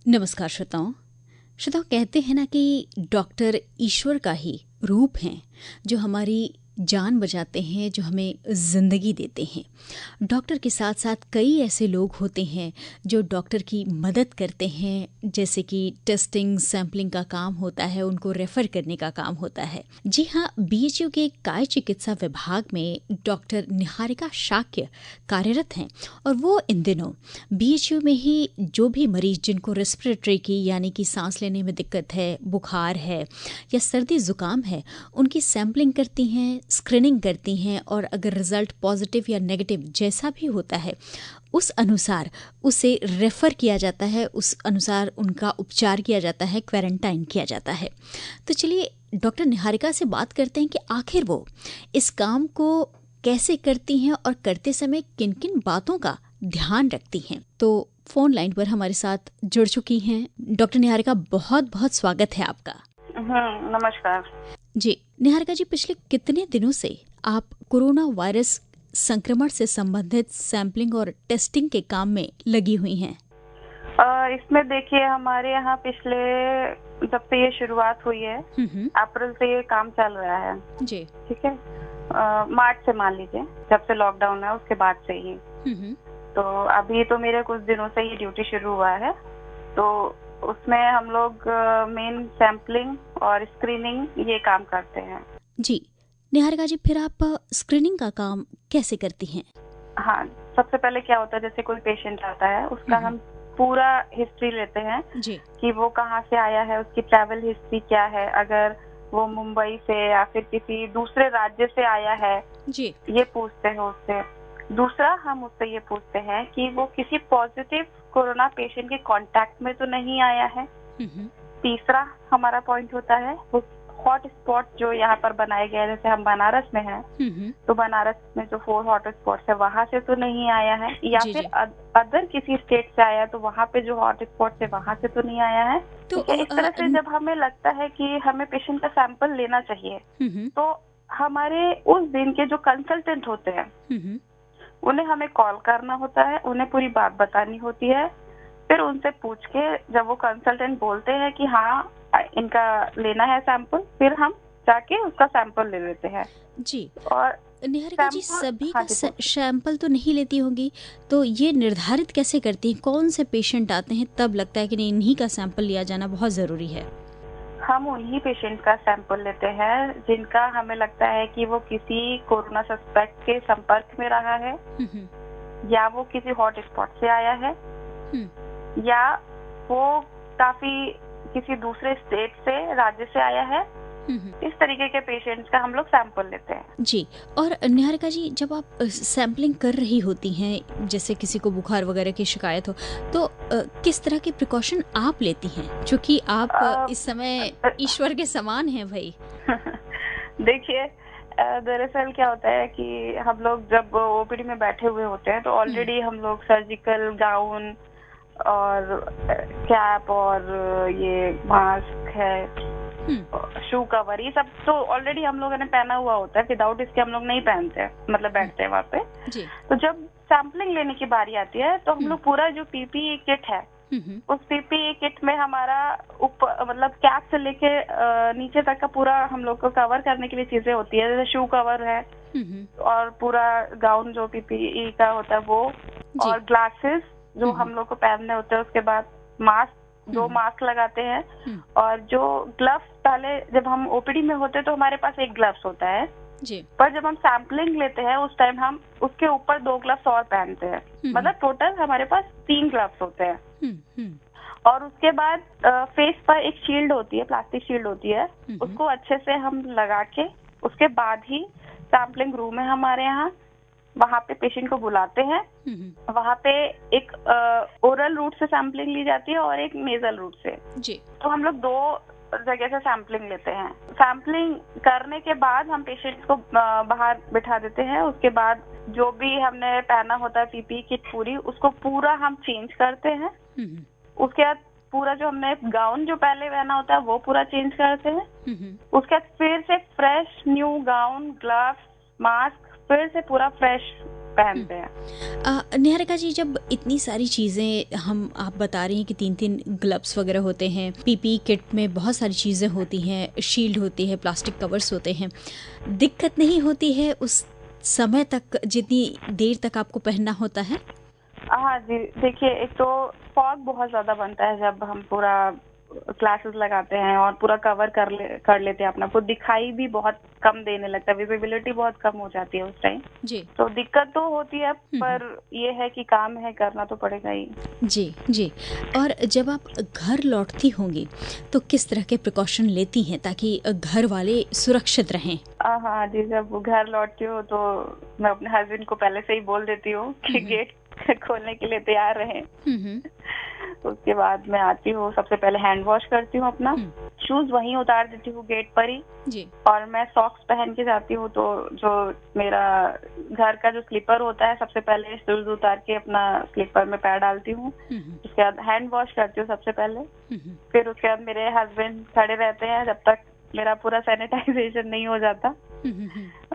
नमस्कार श्रोताओं। श्रोताओं, कहते हैं ना कि डॉक्टर ईश्वर का ही रूप हैं जो हमारी जान बचाते हैं, जो हमें ज़िंदगी देते हैं। डॉक्टर के साथ साथ कई ऐसे लोग होते हैं जो डॉक्टर की मदद करते हैं, जैसे कि टेस्टिंग सैम्पलिंग का काम होता है, उनको रेफ़र करने का काम होता है। जी हाँ, बीएचयू के काय चिकित्सा विभाग में डॉक्टर निहारिका शाक्य कार्यरत हैं और वो इन दिनों बीएचयू में ही जो भी मरीज जिनको रेस्पिरेटरी की यानी कि सांस लेने में दिक्कत है, बुखार है या सर्दी ज़ुकाम है, उनकी सैम्पलिंग करती हैं, स्क्रीनिंग करती हैं और अगर रिज़ल्ट पॉजिटिव या नेगेटिव जैसा भी होता है उस अनुसार उसे रेफ़र किया जाता है, उस अनुसार उनका उपचार किया जाता है, क्वारंटाइन किया जाता है। तो चलिए डॉक्टर निहारिका से बात करते हैं कि आखिर वो इस काम को कैसे करती हैं और करते समय किन किन बातों का ध्यान रखती हैं। तो फ़ोन लाइन पर हमारे साथ जुड़ चुकी हैं डॉक्टर निहारिका। बहुत बहुत स्वागत है आपका। नमस्कार जी निहारिका जी, पिछले कितने दिनों से आप कोरोना वायरस संक्रमण से संबंधित सैम्पलिंग और टेस्टिंग के काम में लगी हुई हैं? इसमें देखिए, हमारे यहाँ पिछले जब से ये शुरुआत हुई है अप्रैल से ये काम चल रहा है जी। ठीक है। मार्च से मान लीजिए, जब से लॉकडाउन है उसके बाद से ही। तो अभी तो मेरे कुछ दिनों से ये ड्यूटी शुरू हुआ है, तो उसमें हम लोग मेन सैम्पलिंग और स्क्रीनिंग ये काम करते हैं। जी निहारिका जी, फिर आप स्क्रीनिंग का काम कैसे करती हैं? हाँ, सबसे पहले क्या होता है, जैसे कोई पेशेंट आता है उसका हम पूरा हिस्ट्री लेते हैं जी। कि वो कहाँ से आया है, उसकी ट्रैवल हिस्ट्री क्या है, अगर वो मुंबई से या फिर किसी दूसरे राज्य से आया है जी। ये पूछते हैं उससे। दूसरा, हम उससे ये पूछते हैं कि वो किसी पॉजिटिव कोरोना पेशेंट के कांटेक्ट में तो नहीं आया है। तीसरा हमारा पॉइंट होता है वो हॉट स्पॉट जो यहाँ पर बनाए गए हैं, जैसे हम बनारस में हैं तो बनारस में जो 4 हॉट स्पॉट्स है वहाँ से तो नहीं आया है, या जी, फिर जी। अदर किसी स्टेट से आया तो वहाँ पे जो हॉट स्पॉट्स है वहाँ से तो नहीं आया है। तो ठीक है, इस तरह से जब हमें लगता है कि हमें पेशेंट का सैंपल लेना चाहिए तो हमारे उस दिन के जो कंसल्टेंट होते हैं उन्हें हमें कॉल करना होता है, उन्हें पूरी बात बतानी होती है। फिर उनसे पूछ के जब वो कंसल्टेंट बोलते हैं कि हाँ इनका लेना है सैंपल, फिर हम जाके उसका सैंपल ले लेते हैं। जी। और निहारिका जी, सभी हाँ का जी, सैंपल तो नहीं लेती होंगी, तो ये निर्धारित कैसे करती हैं कौन से पेशेंट आते हैं तब लगता है कि नहीं, इन्हीं का सैंपल लिया जाना बहुत ज़रूरी है? हम उन्हीं पेशेंट का सैंपल लेते हैं जिनका हमें लगता है कि वो किसी कोरोना सस्पेक्ट के संपर्क में रहा है, या वो किसी हॉट स्पॉट से आया है, या वो काफी किसी दूसरे स्टेट से, राज्य से आया है। इस तरीके के पेशेंट्स का हम लोग सैंपल लेते हैं। जी। और निहारिका जी, जब आप सैम्पलिंग कर रही होती हैं, जैसे किसी को बुखार वगैरह की शिकायत हो, तो किस तरह की प्रिकॉशन आप लेती हैं, चूँकि आप इस समय ईश्वर के समान हैं भाई? देखिए, दरअसल क्या होता है कि हम लोग जब ओपीडी में बैठे हुए होते हैं तो ऑलरेडी हम लोग सर्जिकल गाउन और कैप और ये मास्क है, शू कवर, ये सब तो ऑलरेडी हम लोगों ने पहना हुआ होता है। विदाउट इसके हम लोग नहीं पहनते हैं, मतलब बैठते हैं वहाँ पे। जी। तो जब सैम्पलिंग लेने की बारी आती है तो हम लोग पूरा जो पीपीई किट है उस पीपीई किट में हमारा मतलब कैप से लेके नीचे तक का पूरा हम लोग को कवर करने के लिए चीजें होती है, जैसे शू कवर है और पूरा गाउन जो पीपीई का होता है वो, और ग्लासेस जो हम लोग को पहनने होते हैं, उसके बाद मास्क, 2 मास्क लगाते हैं, और जो ग्लव्स, पहले जब हम ओपीडी में होते हैं तो हमारे पास एक ग्लव्स होता है जी। पर जब हम सैम्पलिंग लेते हैं उस टाइम हम उसके ऊपर 2 ग्लव्स और पहनते हैं, मतलब टोटल हमारे पास 3 ग्लव्स होते हैं। और उसके बाद फेस पर एक शील्ड होती है, प्लास्टिक शील्ड होती है, उसको अच्छे से हम लगा के उसके बाद ही सैम्पलिंग रूम है हमारे यहाँ, वहाँ पे पेशेंट को बुलाते हैं। वहाँ पे एक ओरल रूट से सैम्पलिंग ली जाती है और एक नेजल रूट से। जी। तो हम लोग 2 जगह से सैम्पलिंग लेते हैं। सैम्पलिंग करने के बाद हम पेशेंट को बाहर बिठा देते हैं। उसके बाद जो भी हमने पहना होता है पीपीई किट पूरी, उसको पूरा हम चेंज करते हैं। उसके बाद पूरा जो हमने गाउन जो पहले पहना होता है वो पूरा चेंज करते हैं। उसके बाद फिर से fresh new gown, gloves, mask, फिर से पूरा फ्रेश पहनते हैं। निहारिका जी, जब इतनी सारी चीज़ें आप बता रही हैं कि 3-3 ग्लव्स वगैरह होते हैं, पीपी किट में बहुत सारी चीज़ें होती हैं, शील्ड होती है, प्लास्टिक कवर्स होते हैं, दिक्कत नहीं होती है उस समय तक जितनी देर तक आपको पहनना होता है? हाँ जी, देखिए, एक तो फॉग बहुत ज्यादा बनता है जब हम पूरा ग्लासेस लगाते हैं और पूरा कवर कर लेते हैं अपना, को दिखाई भी बहुत कम देने लगता है, विजिबिलिटी बहुत कम हो जाती है उस टाइम जी। तो दिक्कत तो होती है, पर ये है कि काम है, करना तो पड़ेगा ही। जी जी। और जब आप घर लौटती होंगी तो किस तरह के प्रिकॉशन लेती हैं ताकि घर वाले सुरक्षित रहें? हाँ जी, जब घर लौटती हूँ तो मैं अपने हस्बैंड को पहले से ही बोल देती हूँ कि गेट खोलने के लिए तैयार रहें। उसके बाद मैं आती हूँ, सबसे पहले हैंड वॉश करती हूँ अपना, शूज वहीं उतार देती हूँ गेट पर ही जी। और मैं सॉक्स पहन के जाती हूँ। तो जो मेरा घर का जो स्लीपर होता है, सबसे पहले शूज उतार के अपना स्लीपर में पैर डालती हूँ। उसके बाद हैंड वॉश करती हूँ सबसे पहले। फिर उसके बाद मेरे हस्बैंड खड़े रहते हैं जब तक मेरा पूरा सैनिटाइजेशन नहीं हो जाता।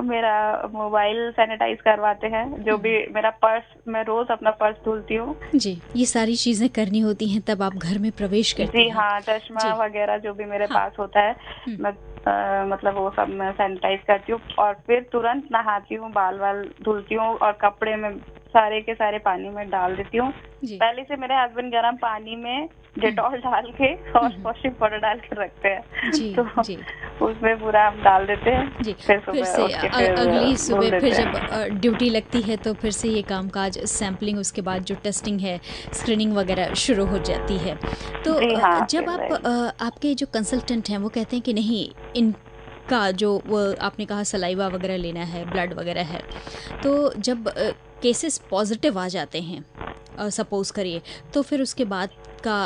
मेरा मोबाइल सैनिटाइज करवाते हैं, जो भी मेरा पर्स, मैं रोज अपना पर्स धुलती हूँ। जी, ये सारी चीजें करनी होती हैं तब आप घर में प्रवेश करती हैं। जी हाँ, चश्मा वगैरह जो भी मेरे पास होता है, मैं मतलब वो सब मैं सैनिटाइज करती हूँ और फिर तुरंत नहाती हूँ, बाल धुलती हूँ और कपड़े में सारे के सारे पानी में डाल देती हूँ। पहले से मेरे हस्बैंड गर्म पानी में डेटॉल डाल के और वॉशिंग पाउडर डाल के रखते हैं। जी, तो जी। उसमें पूरा हम डाल देते हैं। जी। फिर से अगली सुबह फिर जब ड्यूटी लगती है तो फिर से ये कामकाज, सैम्पलिंग, उसके बाद जो टेस्टिंग है, स्क्रीनिंग वगैरह शुरू हो जाती है। तो जब आपके जो कंसल्टेंट हैं वो कहते हैं कि नहीं, इनका जो वो आपने कहा सलाइवा वगैरह लेना है, ब्लड वगैरह है, तो जब केसेस पॉजिटिव आ जाते हैं सपोज करिए, तो फिर उसके बाद का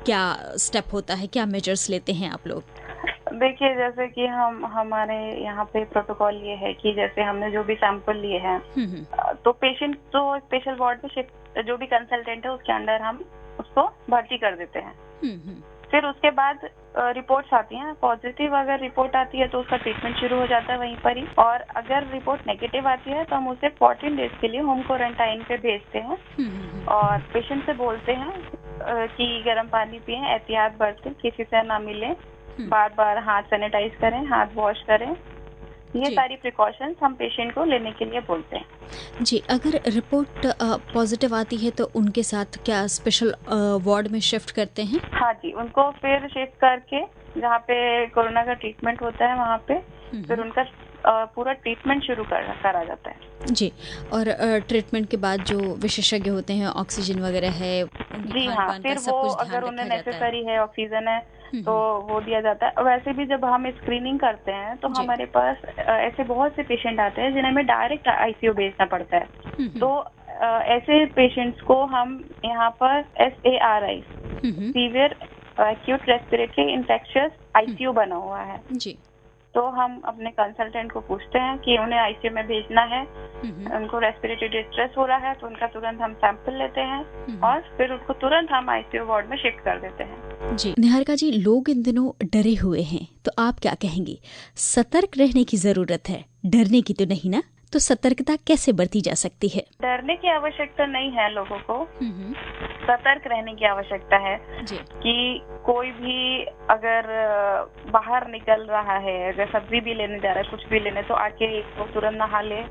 क्या स्टेप होता है, क्या मेजर्स लेते हैं आप लोग? देखिए, जैसे कि हमारे यहाँ पे प्रोटोकॉल ये है कि जैसे हमने जो भी सैंपल लिए हैं तो पेशेंट तो स्पेशल वार्ड में शिफ्ट, जो भी कंसल्टेंट है उसके अंडर हम उसको भर्ती कर देते हैं। फिर उसके बाद रिपोर्ट्स आती हैं, पॉजिटिव अगर रिपोर्ट आती है तो उसका ट्रीटमेंट शुरू हो जाता है वहीं पर ही, और अगर रिपोर्ट नेगेटिव आती है तो हम उसे 14 डेज के लिए होम क्वारंटाइन पे भेजते हैं और पेशेंट से बोलते हैं कि गर्म पानी पिएं, एहतियात बरतें, किसी से ना मिलें, बार बार हाथ सैनिटाइज करें, हाथ वॉश करें। ये सारी प्रिकॉशंस हम पेशेंट को लेने के लिए बोलते हैं। जी, अगर रिपोर्ट पॉजिटिव आती है तो उनके साथ क्या स्पेशल वार्ड में शिफ्ट करते हैं? हाँ जी, उनको फिर शिफ्ट करके जहाँ पे कोरोना का ट्रीटमेंट होता है वहाँ पे फिर उनका पूरा ट्रीटमेंट शुरू करा जाता है। जी, और ट्रीटमेंट के बाद जो विशेषज्ञ होते हैं, ऑक्सीजन वगैरह है, जी हाँ, फिर वो अगर उन्हें नेसेसरी है, ऑक्सीजन है तो वो दिया जाता है। वैसे भी जब हम स्क्रीनिंग करते हैं तो हमारे पास ऐसे बहुत से पेशेंट आते हैं जिन्हें हमें डायरेक्ट आईसीयू भेजना पड़ता है। तो ऐसे पेशेंट्स को हम यहाँ पर SARI, severe acute respiratory infectious ICU बना हुआ है जी। तो हम अपने कंसल्टेंट को पूछते हैं कि उन्हें आईसीयू में भेजना है, उनको रेस्पिरेटरी डिस्ट्रेस हो रहा है, तो उनका तुरंत हम सैंपल लेते हैं और फिर उनको तुरंत हम आईसीयू वार्ड में शिफ्ट कर देते हैं। जी, निहारिका जी, लोग इन दिनों डरे हुए हैं, तो आप क्या कहेंगी? सतर्क रहने की जरूरत है, डरने की तो नहीं ना? तो सतर्कता कैसे बरती जा सकती है? डरने की आवश्यकता नहीं है लोगों को, सतर्क रहने की आवश्यकता है जी। कि कोई भी अगर बाहर निकल रहा है, अगर सब्जी भी लेने जा रहा है, कुछ भी लेने, तो आके एक तो तुरंत नहा ले,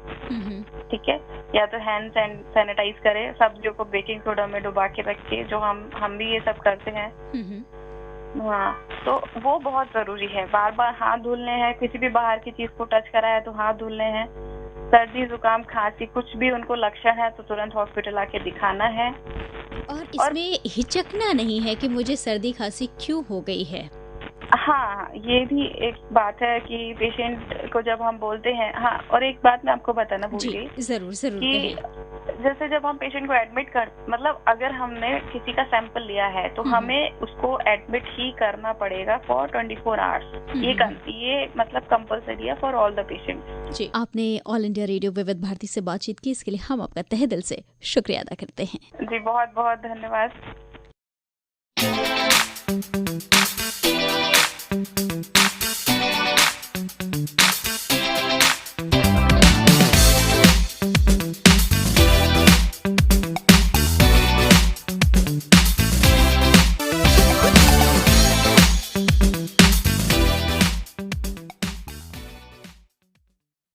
ठीक है, या तो हैंड सैनिटाइज करे, सब्जियों को बेकिंग सोडा में डुबा के रखे, जो हम भी ये सब करते हैं। हाँ, तो वो बहुत जरूरी है। बार बार हाथ धुलने हैं, किसी भी बाहर की चीज को टच करा है तो हाथ धुलने हैं। सर्दी, जुकाम, खांसी कुछ भी उनको लक्षण है तो तुरंत हॉस्पिटल आके दिखाना है। और इसमें हिचकना नहीं है कि मुझे सर्दी खांसी क्यों हो गई है। हाँ, ये भी एक बात है कि पेशेंट को जब हम बोलते हैं, हाँ, और एक बात मैं आपको बताना भूल गई। जरूर जरूर कि जैसे जब हम पेशेंट को एडमिट मतलब अगर हमने किसी का सैंपल लिया है तो हमें उसको एडमिट ही करना पड़ेगा फॉर 24 आवर्स। ये मतलब कंपल्सरी है फॉर ऑल द पेशेंट्स। जी, आपने ऑल इंडिया रेडियो विविध भारती से बातचीत की, इसके लिए हम आपका तहे दिल से शुक्रिया अदा करते हैं। जी, बहुत बहुत धन्यवाद।